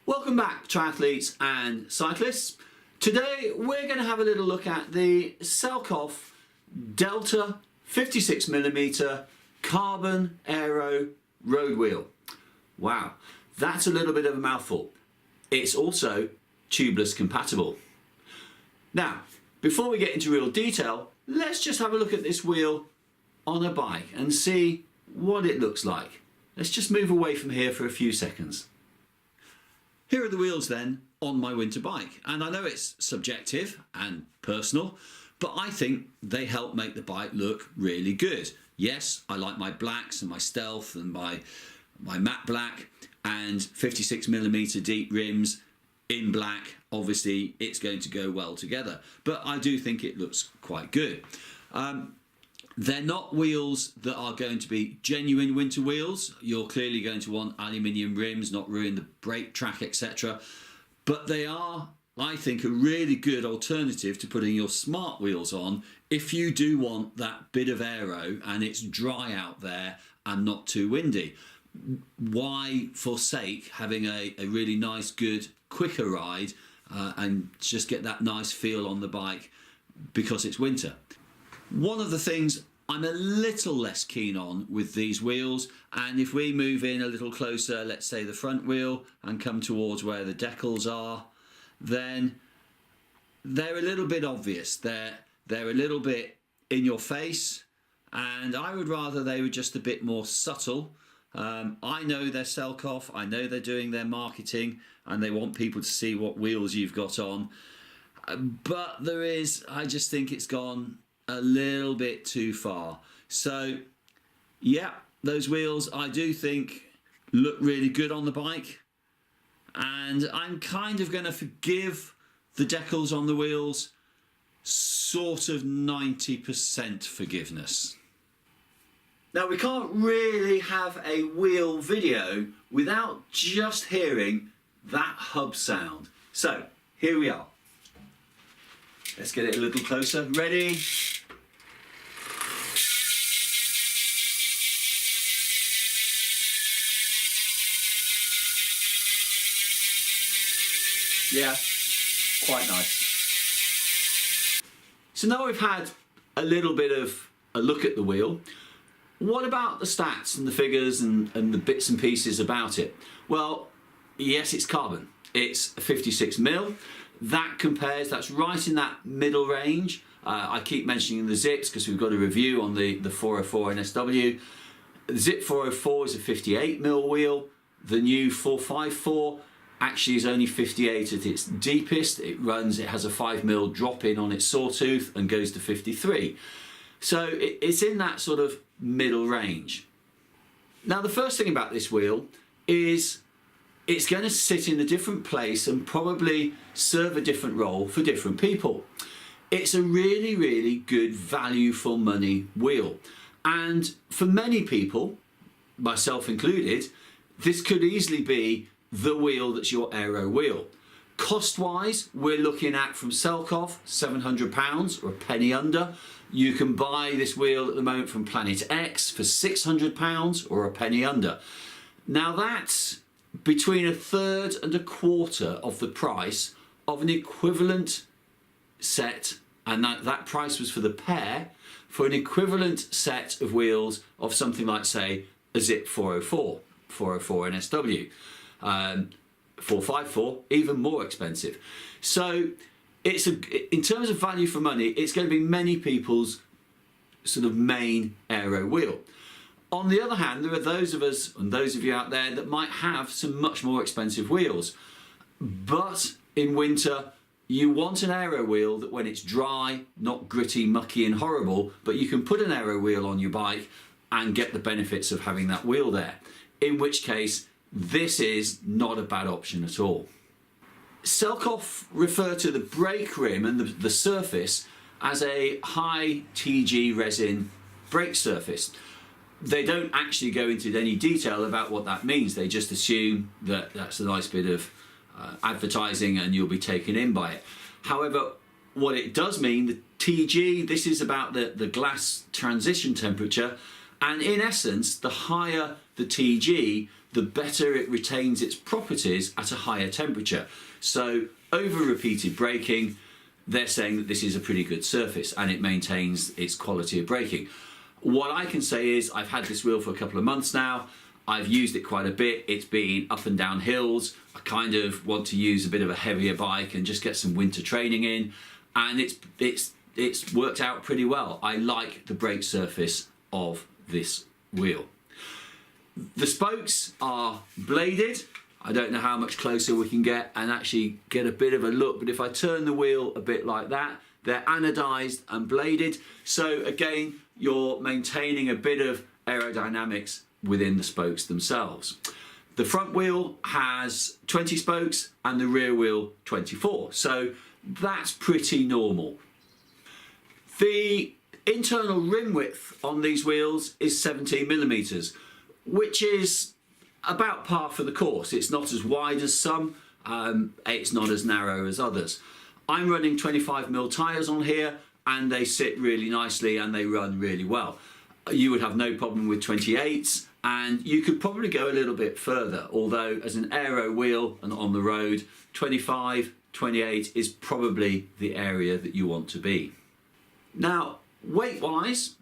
Welcome back, triathletes and cyclists. Today we're going to have a little look at the Selcof Delta 56mm Carbon Aero Road Wheel. Wow, that's a little bit of a mouthful. It's also tubeless compatible. Now, before we get into real detail, let's just have a look at this wheel on a bike and see what it looks like. Let's just move away from here for a few seconds. Here are the wheels then on my winter bike, and I know it's subjective and personal, but I think they help make the bike look really good. Yes, I like my blacks and my stealth and my matte black and 56mm deep rims in black. Obviously it's going to go well together, but I do think it looks quite good. They're not wheels that are going to be genuine winter wheels. You're clearly going to want aluminium rims, not ruin the brake track, etc. But they are, I think, a really good alternative to putting your smart wheels on if you do want that bit of aero and it's dry out there and not too windy. Why forsake having a really nice, good, quicker ride and just get that nice feel on the bike because it's winter? One of the things I'm a little less keen on with these wheels, and if we move in a little closer, let's say the front wheel, and come towards where the decals are, then they're a little bit obvious. They're a little bit in your face, and I would rather they were just a bit more subtle. I know they're Selcof, I know they're doing their marketing, and they want people to see what wheels you've got on. But I just think it's gone a little bit too far. So yeah, those wheels I do think look really good on the bike, and I'm kind of going to forgive the decals on the wheels, sort of 90% forgiveness. Now, we can't really have a wheel video without just hearing that hub sound. So here we are. Let's get it a little closer. Ready? Yeah, quite nice. So now we've had a little bit of a look at the wheel. What about the stats and the figures and the bits and pieces about it? Well, yes, it's carbon. It's 56mm. That compares, that's right in that middle range. I keep mentioning the zips because we've got a review on the 404 NSW. The Zip 404 is a 58mm wheel. The new 454 actually is only 58 at its deepest. It has a 5mm drop in on its sawtooth and goes to 53. So it's in that sort of middle range. Now, the first thing about this wheel is it's going to sit in a different place and probably serve a different role for different people. It's a really, really good value for money wheel. And for many people, myself included, this could easily be the wheel that's your aero wheel. Cost-wise, we're looking at, from Selcof, £700 or a penny under. You can buy this wheel at the moment from Planet X for £600 or a penny under. Now that's between a third and a quarter of the price of an equivalent set, and that price was for the pair, for an equivalent set of wheels of something like, say, a Zip 404, 404 NSW, 454, even more expensive. So in terms of value for money, it's going to be many people's sort of main aero wheel. On the other hand, there are those of us and those of you out there that might have some much more expensive wheels. But in winter, you want an aero wheel that when it's dry, not gritty, mucky and horrible, but you can put an aero wheel on your bike and get the benefits of having that wheel there. In which case, this is not a bad option at all. Selcof refer to the brake rim and the surface as a high TG resin brake surface. They don't actually go into any detail about what that means. They just assume that that's a nice bit of advertising and you'll be taken in by it. However, what it does mean, the TG, this is about the glass transition temperature, and in essence, the higher the TG, the better it retains its properties at a higher temperature. So over repeated braking, they're saying that this is a pretty good surface and it maintains its quality of braking. What I can say is I've had this wheel for a couple of months now. I've used it quite a bit. It's been up and down hills. I kind of want to use a bit of a heavier bike and just get some winter training in, and it's worked out pretty well. I like the brake surface of this wheel. The spokes are bladed. I don't know how much closer we can get and actually get a bit of a look, but if I turn the wheel a bit like that, they're anodized and bladed. So again, you're maintaining a bit of aerodynamics within the spokes themselves. The front wheel has 20 spokes and the rear wheel 24. So that's pretty normal. The internal rim width on these wheels is 17mm, which is about par for the course. It's not as wide as some, it's not as narrow as others. I'm running 25mm tyres on here and they sit really nicely and they run really well. You would have no problem with 28s, and you could probably go a little bit further, although as an aero wheel and on the road, 25, 28 is probably the area that you want to be. Now, weight wise,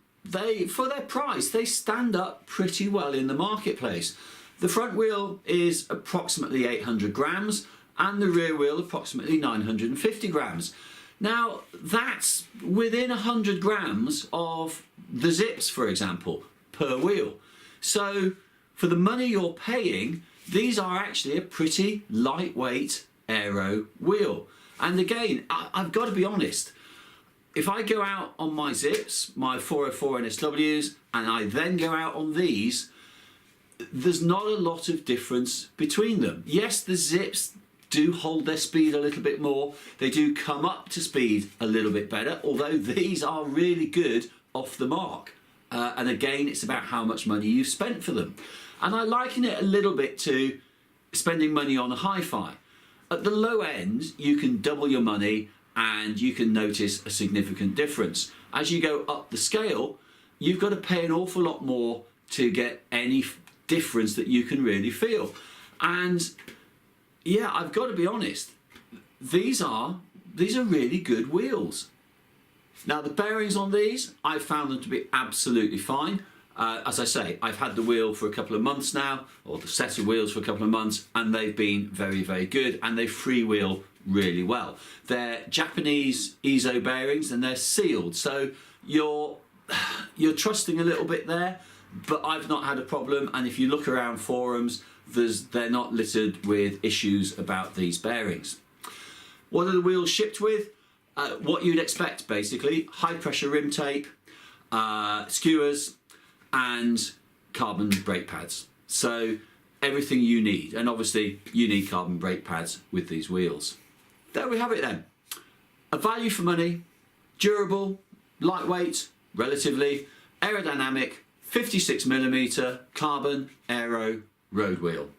for their price, they stand up pretty well in the marketplace. The front wheel is approximately 800 grams and the rear wheel approximately 950 grams. Now, that's within 100 grams of the zips, for example, per wheel. So for the money you're paying, these are actually a pretty lightweight aero wheel. And again, I've got to be honest, if I go out on my zips, my 404 NSWs, and I then go out on these, there's not a lot of difference between them. Yes, the zips do hold their speed a little bit more. They do come up to speed a little bit better, although these are really good off the mark. And again, it's about how much money you've spent for them. And I liken it a little bit to spending money on a hi-fi. At the low end, you can double your money and you can notice a significant difference. As you go up the scale, you've got to pay an awful lot more to get any difference that you can really feel. And yeah, I've got to be honest, these are really good wheels. Now the bearings on these, I've found them to be absolutely fine. As I say, I've had the wheel for a couple of months now, or the set of wheels for a couple of months, and they've been very, very good, and they freewheel really well. They're Japanese EZO bearings and they're sealed, so you're trusting a little bit there, but I've not had a problem. And if you look around forums, they're not littered with issues about these bearings. What are the wheels shipped with? What you'd expect, basically: high pressure rim tape, skewers, and carbon brake pads. So everything you need, and obviously you need carbon brake pads with these wheels. There we have it then. A value for money, durable, lightweight, relatively, aerodynamic, 56mm carbon aero road wheel.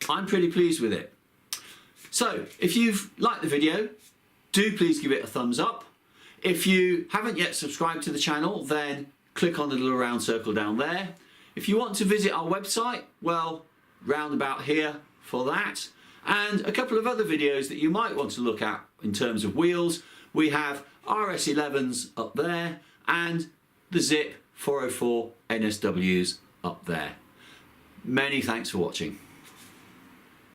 I'm pretty pleased with it. So if you've liked the video, do please give it a thumbs up. If you haven't yet subscribed to the channel, then click on the little round circle down there. If you want to visit our website, well, round about here for that. And a couple of other videos that you might want to look at in terms of wheels. We have RS11s up there and the Zip 404 NSWs up there. Many thanks for watching.